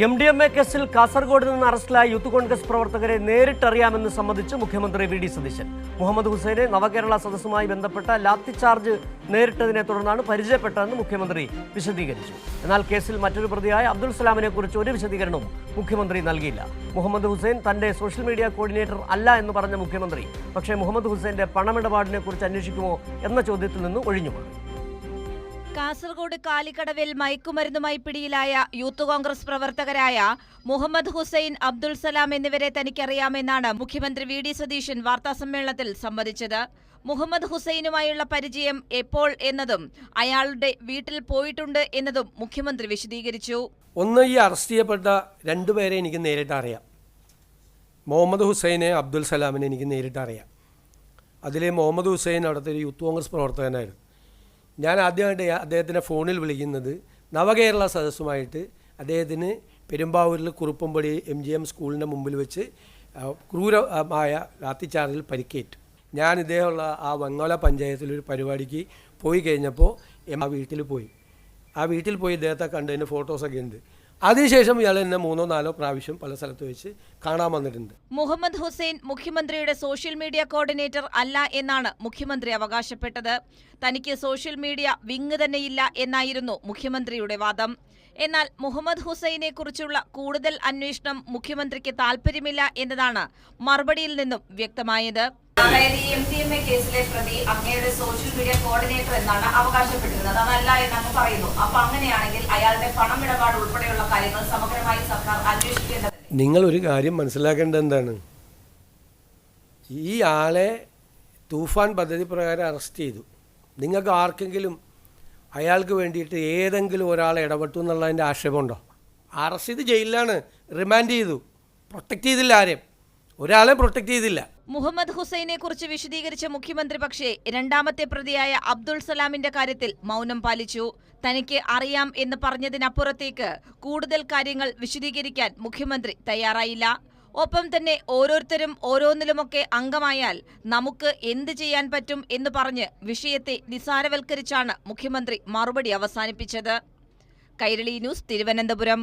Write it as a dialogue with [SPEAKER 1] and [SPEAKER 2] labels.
[SPEAKER 1] MDMA കേസിൽ കാസർഗോഡ് നിന്ന് അറസ്റ്റിലായ യൂത്ത് കോൺഗ്രസ് പ്രവർത്തകരെ നേരിട്ടറിയാമെന്ന് സമ്മതിച്ച് മുഖ്യമന്ത്രി വി ഡി സതീശൻ. മുഹമ്മദ് ഹുസൈനെ നവകേരള സദസ്സുമായി ബന്ധപ്പെട്ട ലാത്തി ചാർജ് നേരിട്ടതിനെ തുടർന്നാണ് പരിചയപ്പെട്ടതെന്ന് മുഖ്യമന്ത്രി വിശദീകരിച്ചു. എന്നാൽ കേസിൽ മറ്റൊരു പ്രതിയായ അബ്ദുൽ സലാമിനെ കുറിച്ച് ഒരു വിശദീകരണവും മുഖ്യമന്ത്രി നൽകിയില്ല. മുഹമ്മദ് ഹുസൈൻ തന്റെ സോഷ്യൽ മീഡിയ കോർഡിനേറ്റർ അല്ല എന്ന് പറഞ്ഞ മുഖ്യമന്ത്രി പക്ഷേ മുഹമ്മദ് ഹുസൈന്റെ പണമിടപാടിനെ കുറിച്ച് അന്വേഷിക്കുമോ എന്ന ചോദ്യത്തിൽ നിന്ന് ഒഴിഞ്ഞുമാറി.
[SPEAKER 2] കാസർഗോഡ് കാലിക്കടവിൽ മയക്കുമരുന്നുമായി പിടിയിലായ യൂത്ത് കോൺഗ്രസ് പ്രവർത്തകരായ മുഹമ്മദ് ഹുസൈൻ, അബ്ദുൽ സലാം എന്നിവരെ തനിക്കറിയാമെന്നാണ് മുഖ്യമന്ത്രി വി ഡി സതീശൻ വാർത്താസമ്മേളനത്തിൽ സമ്മതിച്ചത്. മുഹമ്മദ് ഹുസൈനുമായുള്ള പരിചയം എപ്പോൾ എന്നതും അയാളുടെ വീട്ടിൽ പോയിട്ടുണ്ട് എന്നതും മുഖ്യമന്ത്രി വിശദീകരിച്ചു.
[SPEAKER 3] ഒന്ന്, ഈ അറസ്റ്റ് ചെയ്യപ്പെട്ട രണ്ടുപേരെ എനിക്ക് നേരിട്ട് അറിയാം. മുഹമ്മദ് ഹുസൈനെ, അബ്ദുൽ സലാമിനെ എനിക്ക് നേരിട്ട് അറിയാം. അതിലെ മുഹമ്മദ് ഹുസൈൻ അവിടുത്തെ ഒരു യൂത്ത് കോൺഗ്രസ് പ്രവർത്തകനായിരുന്നു. ഞാൻ ആദ്യമായിട്ട് അദ്ദേഹത്തിനെ ഫോണിൽ വിളിക്കുന്നത് നവകേരള സദസ്സുമായിട്ട് അദ്ദേഹത്തിന് പെരുമ്പാവൂരിൽ കുറുപ്പമ്പടി MGM സ്കൂളിൻ്റെ മുമ്പിൽ വെച്ച് ക്രൂരമായ ലാത്തിച്ചാർജിൽ പരിക്കേറ്റു. ഞാൻ ഇദ്ദേഹമുള്ള ആ വെങ്ങോല പഞ്ചായത്തിലൊരു പരിപാടിക്ക് പോയി കഴിഞ്ഞപ്പോൾ ആ വീട്ടിൽ പോയി ഇദ്ദേഹത്തെ കണ്ടതിന് ഫോട്ടോസൊക്കെ ഉണ്ട്. അതിനുശേഷം ഇയാൾ എന്നെ 3-4 പ്രാവശ്യം പല സ്ഥലത്ത് വെച്ച് കാണാൻ വന്നിട്ടുണ്ട്.
[SPEAKER 2] മുഹമ്മദ് ഹുസൈൻ മുഖ്യമന്ത്രിയുടെ സോഷ്യൽ മീഡിയ കോർഡിനേറ്റർ അല്ല എന്നാണ് മുഖ്യമന്ത്രി അവകാശപ്പെട്ടത്. തനിക്ക് സോഷ്യൽ മീഡിയ വിങ് തന്നെയില്ല എന്നായിരുന്നു മുഖ്യമന്ത്രിയുടെ വാദം. എന്നാൽ മുഹമ്മദ് ഹുസൈനെ കുറിച്ചുള്ള കൂടുതൽ അന്വേഷണം മുഖ്യമന്ത്രിക്ക് താൽപര്യമില്ല എന്നതാണ് മറുപടിയിൽ നിന്നും വ്യക്തമായത്.
[SPEAKER 4] അതായത് ഈ MDMA കേസിലെ പ്രതി അങ്ങയുടെ സോഷ്യൽ മീഡിയ കോർഡിനേറ്റർ എന്നാണ് അവകാശപ്പെട്ടിരുന്നത്. അതല്ല എന്നങ്ങ് പറയുന്നു. അപ്പൊ അങ്ങനെയാണെങ്കിൽ അയാളുടെ പണമിടപാട് ഉൾപ്പെടെയുള്ള കാര്യങ്ങൾ സമഗ്രമായി സർക്കാർ അന്വേഷിക്കേണ്ടത്.
[SPEAKER 3] നിങ്ങൾ ഒരു കാര്യം മനസ്സിലാക്കേണ്ടത് എന്താണ്, ഈ ആളെ തൂഫാൻ പദ്ധതി പ്രകാരം അറസ്റ്റ് ചെയ്തു. നിങ്ങൾക്ക് ആർക്കെങ്കിലും അയാൾക്ക് വേണ്ടിയിട്ട് ഏതെങ്കിലും ഒരാളെ ഇടപെട്ടു എന്നുള്ളതിൻ്റെ ആക്ഷേപമുണ്ടോ? അറസ്റ്റ് ചെയ്ത് ജയിലിലാണ്, റിമാൻഡ് ചെയ്തു, പ്രൊട്ടക്റ്റ് ചെയ്തില്ല, ആരെയും ഒരാളെ പ്രൊട്ടക്റ്റ് ചെയ്തില്ല.
[SPEAKER 2] മുഹമ്മദ് ഹുസൈനെ കുറിച്ച് വിശദീകരിച്ച മുഖ്യമന്ത്രി പക്ഷേ രണ്ടാമത്തെ പ്രതിയായ അബ്ദുൾ സലാമിന്റെ കാര്യത്തിൽ മൗനം പാലിച്ചു. തനിക്ക് അറിയാം എന്ന് പറഞ്ഞതിനപ്പുറത്തേക്ക് കൂടുതൽ കാര്യങ്ങൾ വിശദീകരിക്കാൻ മുഖ്യമന്ത്രി തയ്യാറായില്ല. ഒപ്പം തന്നെ ഓരോരുത്തരും ഓരോന്നിലുമൊക്കെ അംഗമായാൽ നമുക്ക് എന്ത് ചെയ്യാൻ പറ്റും എന്ന് പറഞ്ഞ് വിഷയത്തെ നിസാരവൽക്കരിച്ചാണ് മുഖ്യമന്ത്രി മറുപടി അവസാനിപ്പിച്ചത്. കൈരളി ന്യൂസ്, തിരുവനന്തപുരം.